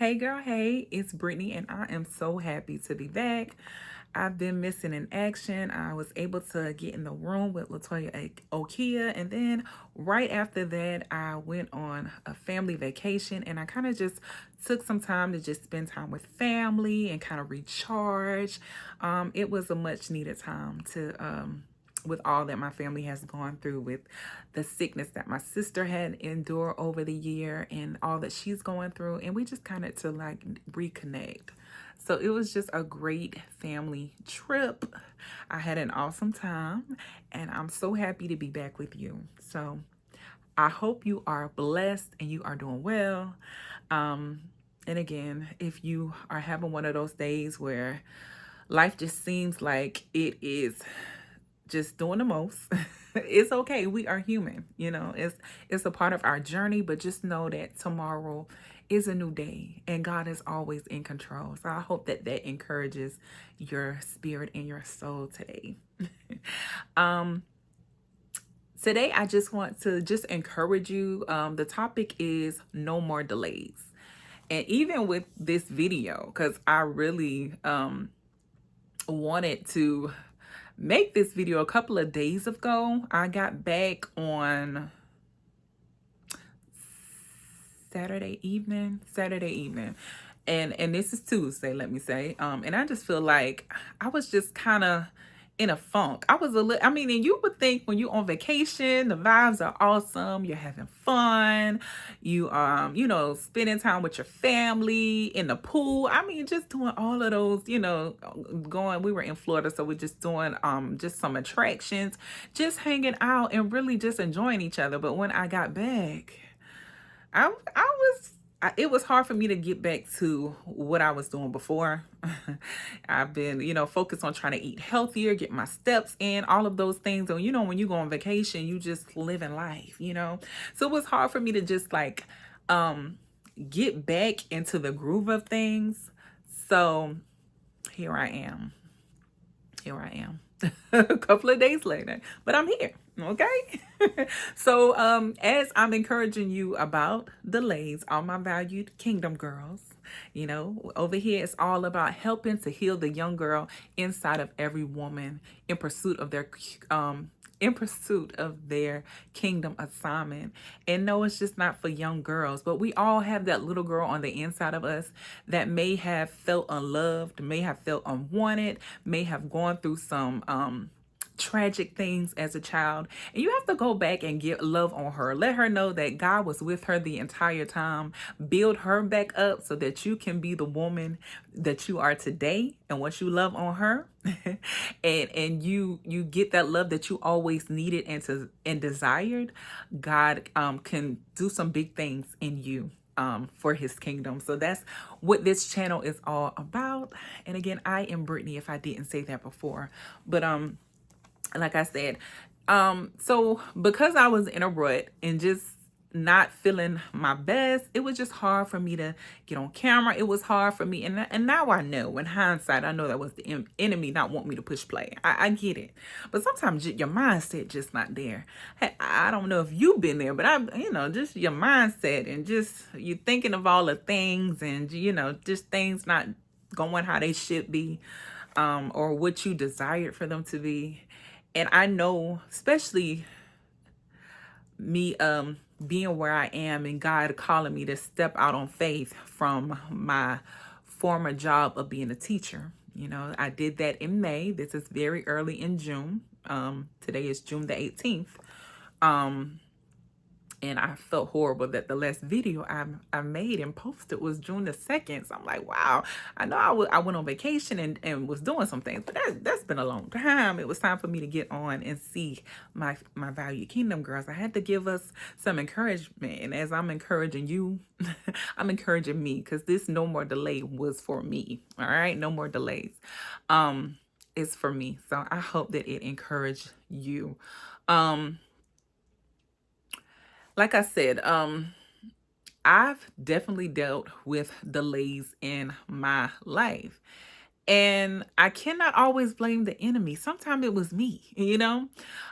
Hey girl, hey, it's Brittany, and I am so happy to be back. I've been missing in action. I was able to get in the room with Latoya Okia, and then right after that, I went on a family vacation, and I kind of just took some time to just spend time with family and kind of recharge. It was a much needed time to with all that my family has gone through, with the sickness that my sister had endured over the year and all that she's going through, and we just kind of to like reconnect. So it was just a great family trip. I had an awesome time, and I'm so happy to be back with you. So I hope you are blessed and you are doing well. And again, if you are having one of those days where life just seems like it is just doing the most, it's okay. We are human, it's a part of our journey, but just know that tomorrow is a new day and God is always in control. So I hope that that encourages your spirit and your soul today. um Today I just want to just encourage you. The topic is no more delays. And even with this video, because I really wanted to make this video a couple of days ago. I got back on Saturday evening. And this is Tuesday, let me say. And I just feel like I was just kind of in a funk. I was a little, and you would think when you're on vacation, the vibes are awesome, you're having fun, you spending time with your family in the pool. Just doing all of those, we were in Florida, so we're just doing just some attractions, just hanging out and really just enjoying each other. But when I got back, it was hard for me to get back to what I was doing before. I've been, focused on trying to eat healthier, get my steps in, all of those things. And, when you go on vacation, you just living life. So it was hard for me to just get back into the groove of things. So here I am. A couple of days later, but I'm here. Okay. So as I'm encouraging you about delays, all my valued kingdom girls, over here it's all about helping to heal the young girl inside of every woman in pursuit of their kingdom assignment. And no, it's just not for young girls, but we all have that little girl on the inside of us that may have felt unloved, may have felt unwanted, may have gone through some tragic things as a child, and you have to go back and get love on her. Let her know that God was with her the entire time. Build her back up so that you can be the woman that you are today. And once you love on her and you get that love that you always needed and desired, God can do some big things in you for his kingdom. So that's what this channel is all about. And again, I am Brittany, if I didn't say that before. But like I said, so because I was in a rut and just not feeling my best, it was just hard for me to get on camera. It was hard for me. And now I know, in hindsight, I know that was the enemy not want me to push play. I get it. But sometimes your mindset just not there. Hey, I don't know if you've been there, but just your mindset and just you thinking of all the things and, just things not going how they should be, or what you desired for them to be. And I know, especially me being where I am and God calling me to step out on faith from my former job of being a teacher. I did that in May. This is very early in June. Today is June the 18th. And I felt horrible that the last video I made and posted was June the 2nd. So I'm like, wow, I know I went on vacation and was doing some things, but that's been a long time. It was time for me to get on and see my valued kingdom girls. I had to give us some encouragement. And as I'm encouraging you, I'm encouraging me, because this no more delay was for me. All right. No more delays. It's for me. So I hope that it encouraged you. Like I said, I've definitely dealt with delays in my life. And I cannot always blame the enemy. Sometimes it was me, you know?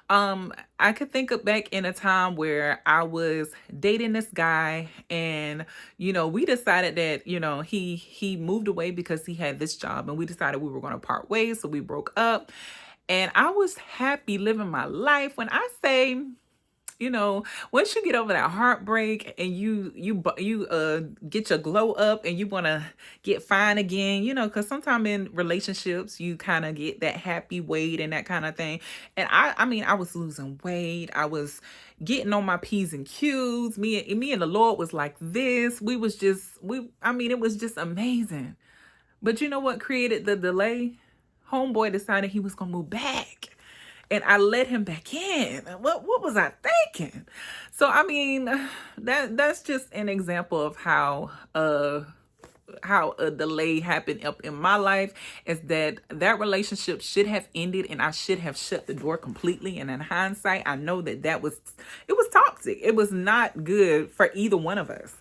I could think of back in a time where I was dating this guy, and we decided that, he moved away because he had this job, and we decided we were going to part ways, so we broke up. And I was happy living my life. When I say, once you get over that heartbreak and you get your glow up and you want to get fine again, because sometimes in relationships you kind of get that happy weight and that kind of thing. And I mean, I was losing weight. I was getting on my P's and Q's. Me and the Lord was like this. It was just amazing. But you know what created the delay? Homeboy decided he was gonna move back, and I let him back in. What was I thinking? So I mean, that's just an example of how a delay happened up in my life, is that relationship should have ended, and I should have shut the door completely. And in hindsight, I know it was toxic. It was not good for either one of us.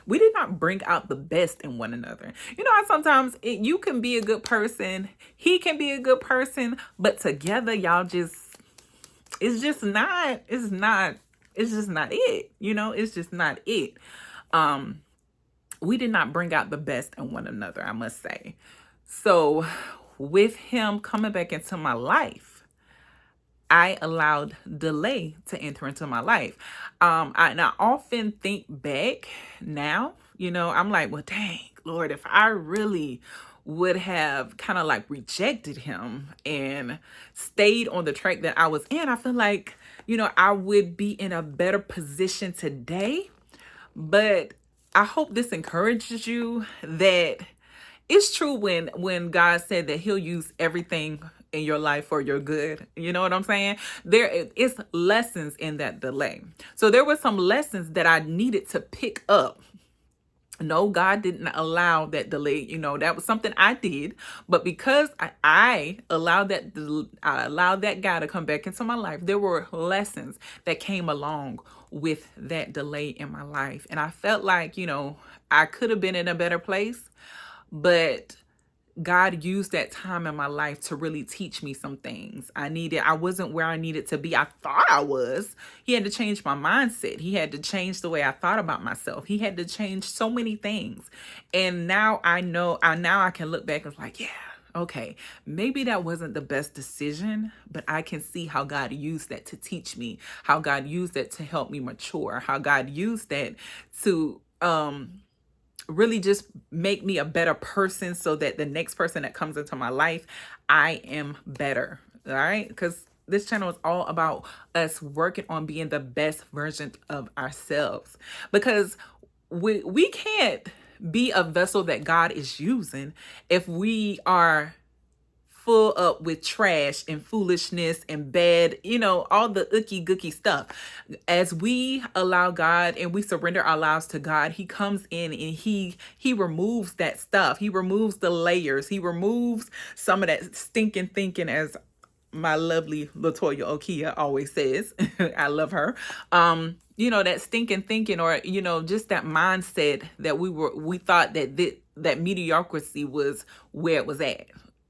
We did not bring out the best in one another. You know how sometimes you can be a good person, he can be a good person, but together y'all just, it's just not it. It's just not it. We did not bring out the best in one another, I must say. So with him coming back into my life, I allowed delay to enter into my life. I often think back now, I'm like, well, dang, Lord, if I really would have kind of like rejected him and stayed on the track that I was in, I feel like, I would be in a better position today. But I hope this encourages you that it's true when God said that he'll use everything in your life for your good. You know what I'm saying? There is lessons in that delay. So there were some lessons that I needed to pick up. No, God didn't allow that delay. That was something I did. But because I allowed that guy to come back into my life, there were lessons that came along with that delay in my life. And I felt like, I could have been in a better place, but God used that time in my life to really teach me some things. I wasn't where I needed to be. I thought I was. He had to change my mindset. He had to change the way I thought about myself. He had to change so many things. And now I know, now I can look back and like, yeah, okay, maybe that wasn't the best decision, but I can see how God used that to teach me, how God used that to help me mature, how God used that to, really just make me a better person, so that the next person that comes into my life, I am better. All right. Because this channel is all about us working on being the best version of ourselves, because we can't be a vessel that God is using if we are full up with trash and foolishness and bad, all the icky gooky stuff. As we allow God and we surrender our lives to God, he comes in and he removes that stuff. He removes the layers. He removes some of that stinking thinking, as my lovely Latoya Okia always says. I love her. That stinking thinking, or, just that mindset that we thought that mediocrity was where it was at.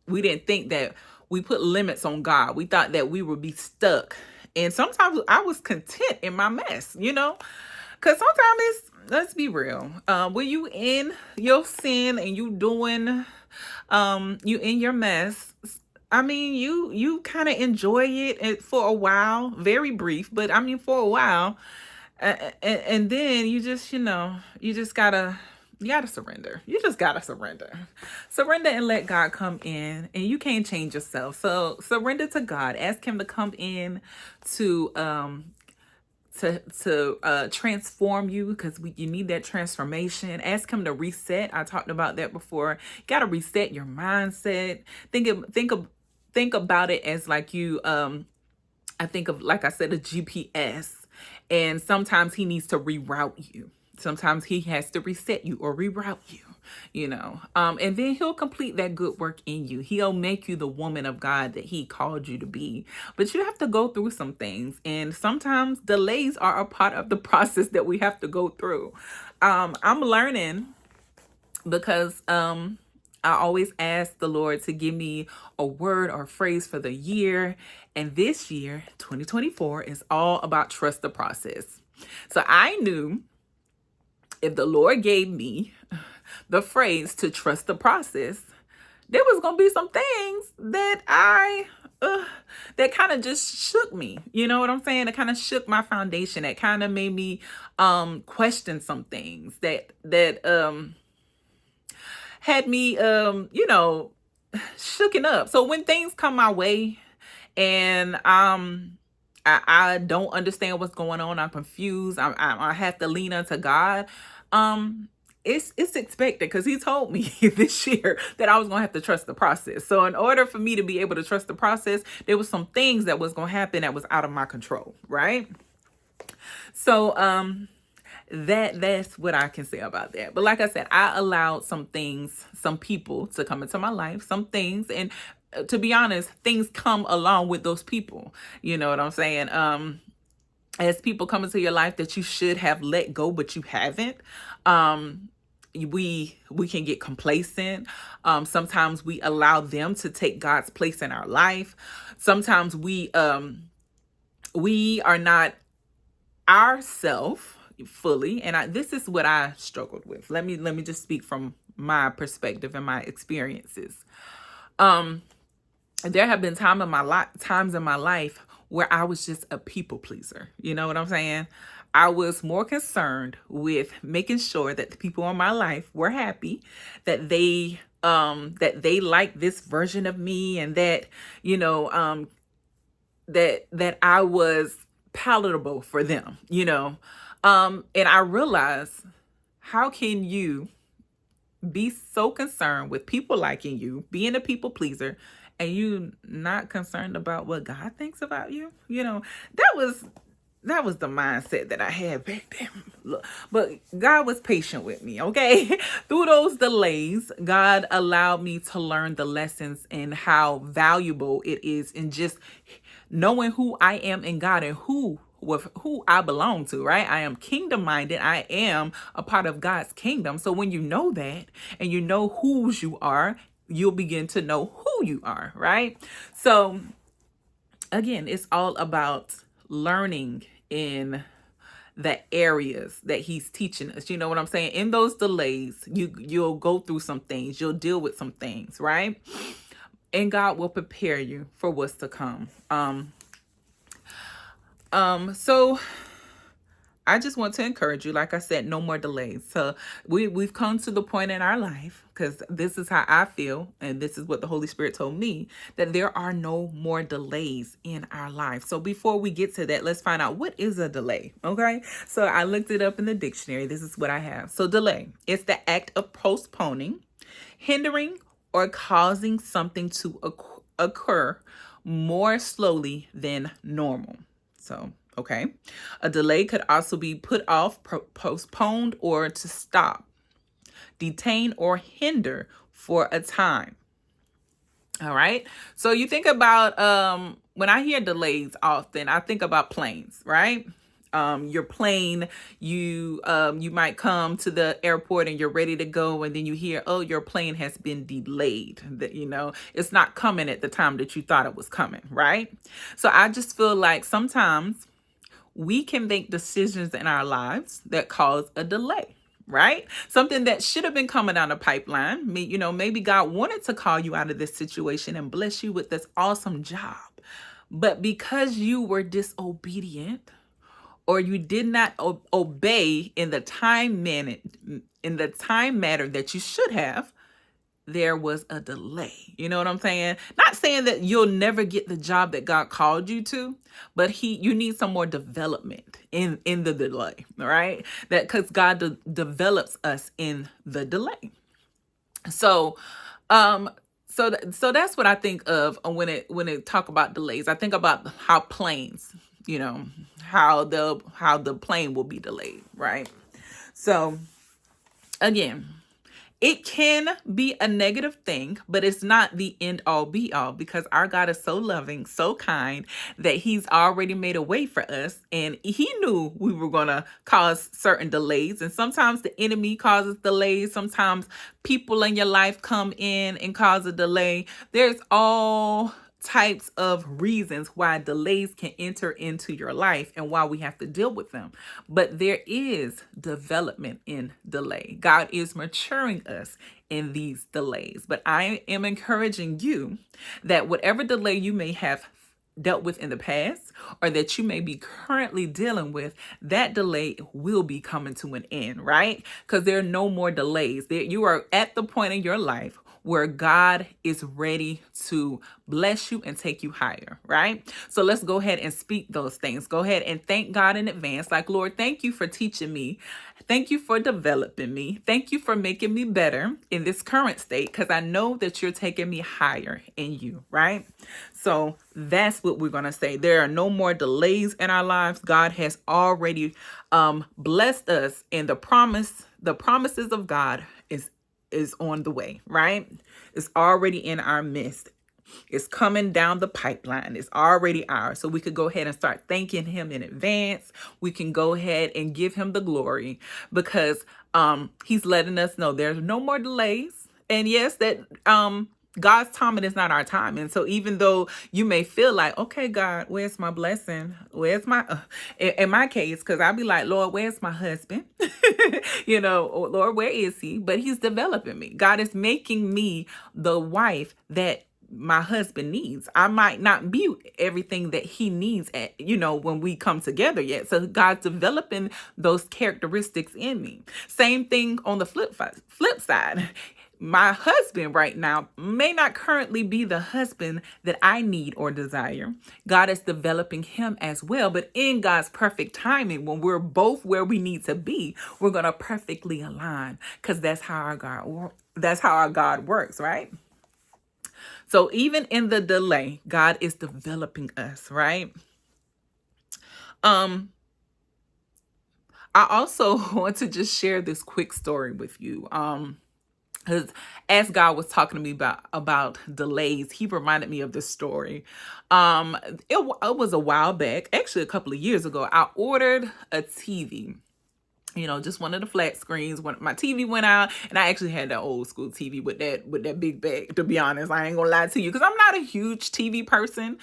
We didn't think that we put limits on God. We thought that we would be stuck. And sometimes I was content in my mess, because sometimes let's be real. When you in your sin and you in your mess, I mean, you kind of enjoy it for a while, very brief, but I mean, for a while. And then you just, you gotta surrender. You just gotta surrender. Surrender and let God come in. And you can't change yourself. So surrender to God. Ask him to come in to transform you, because you need that transformation. Ask him to reset. I talked about that before. You gotta reset your mindset. Think about it as like you I think of, like I said, a GPS. And sometimes he needs to reroute you. Sometimes he has to reset you or reroute you, and then he'll complete that good work in you. He'll make you the woman of God that he called you to be. But you have to go through some things. And sometimes delays are a part of the process that we have to go through. I'm learning, because I always ask the Lord to give me a word or phrase for the year. And this year, 2024, is all about trust the process. So I knew if the Lord gave me the phrase to trust the process, there was going to be some things that that kind of just shook me. You know what I'm saying? It kind of shook my foundation. It kind of made me question some things that had me shooken up. So when things come my way and I don't understand what's going on, I'm confused, I have to lean onto God. It's expected, because he told me this year that I was gonna have to trust the process. So in order for me to be able to trust the process, there was some things that was gonna happen that was out of my control, right? So that's what I can say about that. But like I said, I allowed some people to come into my life, some things, and to be honest, things come along with those people. You know what I'm saying? As people come into your life that you should have let go, but you haven't. We can get complacent. Sometimes we allow them to take God's place in our life. Sometimes we are not ourself fully, and this is what I struggled with. Let me just speak from my perspective and my experiences. There have been times in my life where I was just a people pleaser. You know what I'm saying? I was more concerned with making sure that the people in my life were happy, that they like this version of me, and that that I was palatable for them, and I realized, how can you be so concerned with people liking you, being a people pleaser, and you not concerned about what God thinks about you? That was the mindset that I had back then. Look, but God was patient with me, okay? Through those delays, God allowed me to learn the lessons and how valuable it is in just knowing who I am in God and who I belong to, right? I am kingdom minded. I am a part of God's kingdom. So when you know that and you know whose you are, you'll begin to know who you are, right? So again, it's all about learning in the areas that he's teaching us. You know what I'm saying? In those delays, you'll go through some things, you'll deal with some things, right? And God will prepare you for what's to come. So I just want to encourage you, like I said, no more delays. So we've come to the point in our life, because this is how I feel, and this is what the Holy Spirit told me, that there are no more delays in our life. So before we get to that, let's find out, what is a delay, okay? So I looked it up in the dictionary. This is what I have. So delay, it's the act of postponing, hindering, or causing something to occur more slowly than normal. So, okay. A delay could also be put off, postponed, or to stop, detain, or hinder for a time. All right. So you think about, when I hear delays often, I think about planes, right? Your plane, you might come to the airport and you're ready to go, and then you hear, oh, your plane has been delayed. That, it's not coming at the time that you thought it was coming, right? So I just feel like sometimes we can make decisions in our lives that cause a delay, right? Something that should have been coming down the pipeline. Maybe God wanted to call you out of this situation and bless you with this awesome job. But because you were disobedient, or you did not obey in the time matter that you should have, there was a delay. You know what I'm saying? Not saying that you'll never get the job that God called you to, but you need some more development in the delay, all right? That because God develops us in the delay. So, so that's what I think of when it talk about delays. I think about how planes, how the plane will be delayed, right? So again, It can be a negative thing, but it's not the end all be all, because our God is so loving, so kind, that he's already made a way for us. And he knew we were going to cause certain delays. And sometimes the enemy causes delays. Sometimes people in your life come in and cause a delay. There's all types of reasons why delays can enter into your life and why we have to deal with them. But there is development in delay. God is maturing us in these delays. But I am encouraging you that whatever delay you may have dealt with in the past, or that you may be currently dealing with, that delay will be coming to an end, right? Because there are no more delays. You are at the point in your life where God is ready to bless you and take you higher, right? So let's go ahead and speak those things. Go ahead and thank God in advance. Like, Lord, thank you for teaching me. Thank you for developing me. Thank you for making me better in this current state, because I know that you're taking me higher in you, right? So that's what we're going to say. There are no more delays in our lives. God has already blessed us, and the promises of God is on the way, right? It's already in our midst. It's coming down the pipeline. It's already ours. So we could go ahead and start thanking him in advance. We can go ahead and give him the glory, because he's letting us know there's no more delays. And yes, that God's timing is not our time. And so even though you may feel like, okay, God, where's my blessing? Where's my, in my case, because I'll be like, Lord, where's my husband? Or, Lord, where is he? But he's developing me. God is making me the wife that my husband needs. I might not be everything that he needs when we come together yet. So God's developing those characteristics in me. Same thing on the flip side. My husband right now may not currently be the husband that I need or desire. God is developing him as well. But in God's perfect timing, when we're both where we need to be, we're going to perfectly align, because that's how our God works, right? So even in the delay, God is developing us, right? I also want to just share this quick story with you. Because as God was talking to me about delays, he reminded me of this story. It was a while back, actually a couple of years ago. I ordered a TV. Just one of the flat screens. When my TV went out, and I actually had that old school TV with that big back. To be honest, I ain't gonna lie to you, because I'm not a huge TV person.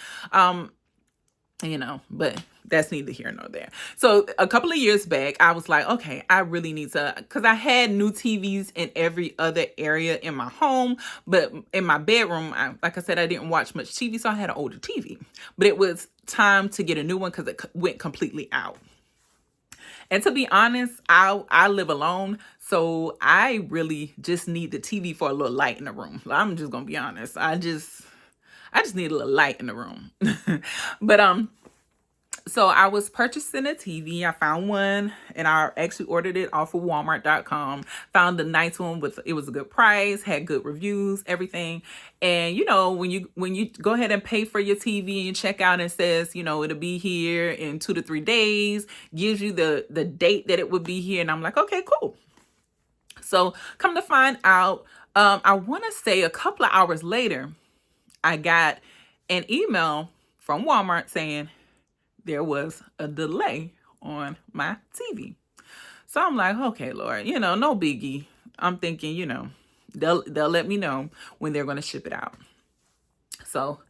But that's neither here nor there. So a couple of years back, I was like, okay, I really need to, because I had new TVs in every other area in my home, but in my bedroom, like I said, I didn't watch much TV, so I had an older TV. But it was time to get a new one because it went completely out. And to be honest, I live alone, so I really just need the TV for a little light in the room. I'm just gonna be honest. I just need a little light in the room. But so I was purchasing a TV. I found one, and I actually ordered it off of Walmart.com. Found a nice one it was a good price, had good reviews, everything. And when you go ahead and pay for your TV and you check out, and it says, it'll be here in 2 to 3 days, gives you the date that it would be here. And I'm like, okay, cool. So come to find out, I want to say a couple of hours later, I got an email from Walmart saying there was a delay on my TV. So I'm like, okay, Lord, no biggie. I'm thinking, they'll let me know when they're going to ship it out. So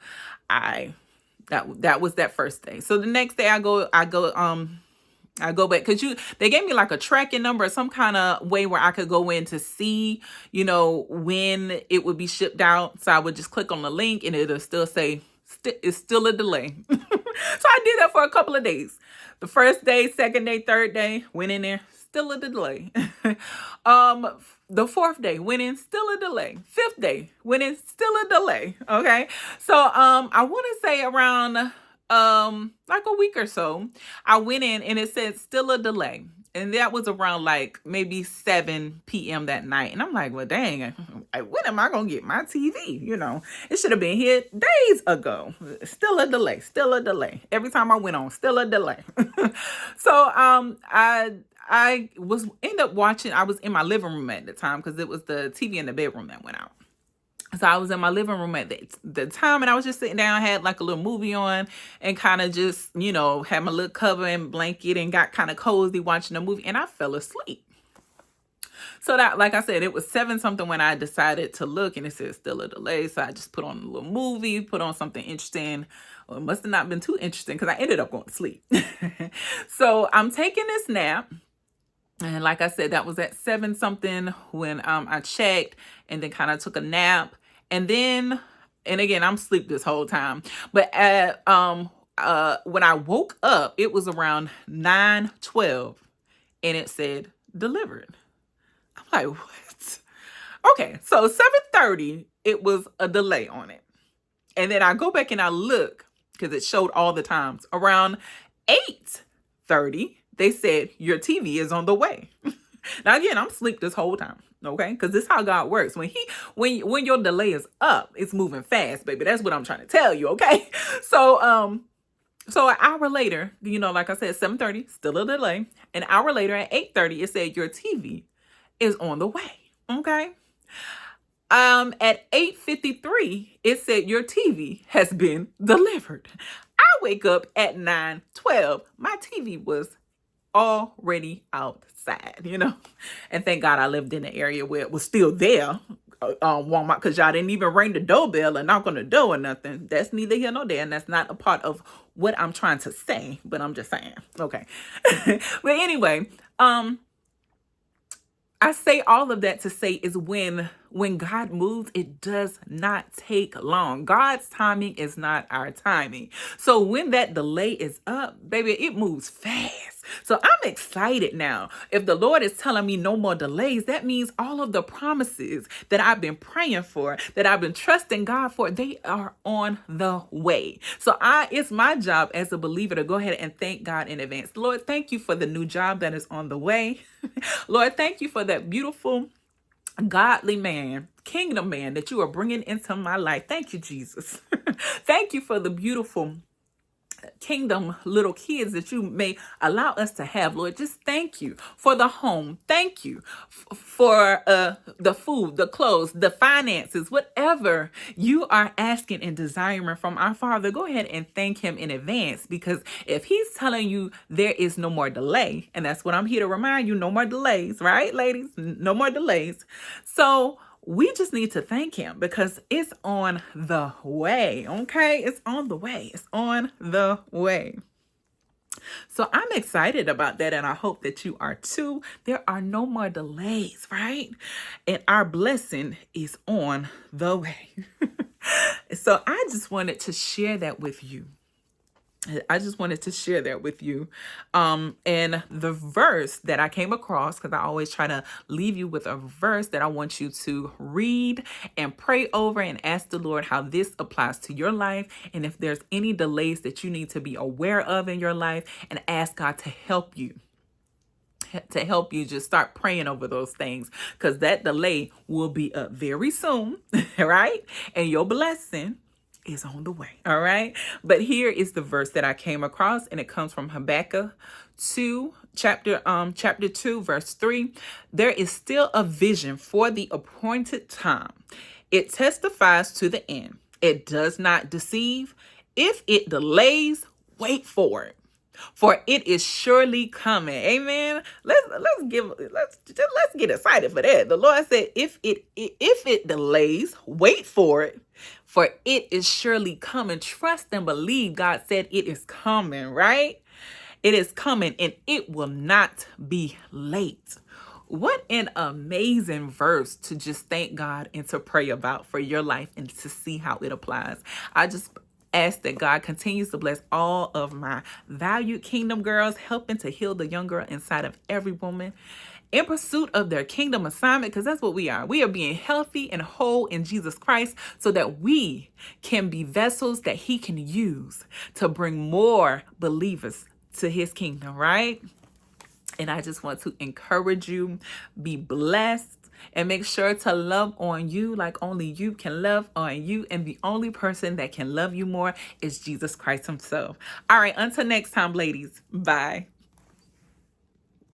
that was that first day. So the next day I go back, because they gave me like a tracking number or some kind of way where I could go in to see, when it would be shipped out. So I would just click on the link, and it'll still say it's still a delay. So I did that for a couple of days. The first day, second day, third day, went in there, still a delay. The fourth day, went in, still a delay. Fifth day, went in, still a delay. Okay. So I want to say around like a week or so, I went in and it said still a delay. And that was around like maybe 7 p.m. that night. And I'm like, well, dang, when am I going to get my TV? It should have been here days ago. Still a delay, still a delay. Every time I went on, still a delay. So I I was end up watching. I was in my living room at the time because it was the TV in the bedroom that went out. So I was in my living room at the time, and I was just sitting down, had like a little movie on, and kind of just, had my little cover and blanket and got kind of cozy watching the movie, and I fell asleep. So that, like I said, it was 7 something when I decided to look, and it said still a delay. So I just put on a little movie, put on something interesting. Well, it must have not been too interesting because I ended up going to sleep. So I'm taking this nap. And like I said, that was at 7 something when I checked, and then kind of took a nap. And then, and again, I'm asleep this whole time. But when I woke up, it was around 9:12, and it said delivered. I'm like, what? Okay, so 7:30, it was a delay on it. And then I go back and I look, because it showed all the times. Around 8:30, they said, your TV is on the way. Now, again, I'm asleep this whole time, okay? Because this is how God works. When your delay is up, it's moving fast, baby. That's what I'm trying to tell you, okay? So, so an hour later, like I said, 7:30, still a delay. An hour later at 8:30, it said, your TV is on the way, okay? At 8:53, it said your TV has been delivered. I wake up at 9:12. My TV was already outside, and thank God I lived in an area where it was still there. Walmart, because y'all didn't even ring the doorbell and knock on the door or nothing. That's neither here nor there, and that's not a part of what I'm trying to say, but I'm just saying, okay. But anyway, I say all of that to say is when God moves, it does not take long. God's timing is not our timing. So when that delay is up, baby, it moves fast. So I'm excited now. If the Lord is telling me no more delays, that means all of the promises that I've been praying for, that I've been trusting God for, they are on the way. So it's my job as a believer to go ahead and thank God in advance. Lord, thank you for the new job that is on the way. Lord, thank you for that beautiful, godly man, kingdom man that you are bringing into my life. Thank you, Jesus. Thank you for the beautiful kingdom little kids that you may allow us to have, Lord. Just thank you for the home. Thank you for the food, the clothes, the finances, whatever you are asking and desiring from our Father. Go ahead and thank him in advance, because if he's telling you there is no more delay, and that's what I'm here to remind you, no more delays, right, ladies? No more delays. So we just need to thank him because it's on the way, okay? It's on the way. It's on the way. So I'm excited about that, and I hope that you are too. There are no more delays, right? And our blessing is on the way. So I just wanted to share that with you. And the verse that I came across, because I always try to leave you with a verse that I want you to read and pray over and ask the Lord how this applies to your life. And if there's any delays that you need to be aware of in your life, and ask God to help you. Just start praying over those things, because that delay will be up very soon, right? And your blessing is on the way. All right. But here is the verse that I came across, and it comes from Habakkuk 2, chapter 2, verse 3. There is still a vision for the appointed time. It testifies to the end. It does not deceive. If it delays, wait for it, for it is surely coming. Amen. Let's get excited for that. The Lord said, if it delays, wait for it, for it is surely coming. Trust and believe. God said it is coming, right? It is coming, and it will not be late. What an amazing verse to just thank God and to pray about for your life and to see how it applies. I just ask that God continues to bless all of my valued kingdom girls, helping to heal the young girl inside of every woman in pursuit of their kingdom assignment, because that's what we are. We are being healthy and whole in Jesus Christ so that we can be vessels that he can use to bring more believers to his kingdom, right? And I just want to encourage you, be blessed, and make sure to love on you like only you can love on you. And the only person that can love you more is Jesus Christ himself. All right, until next time, ladies. Bye.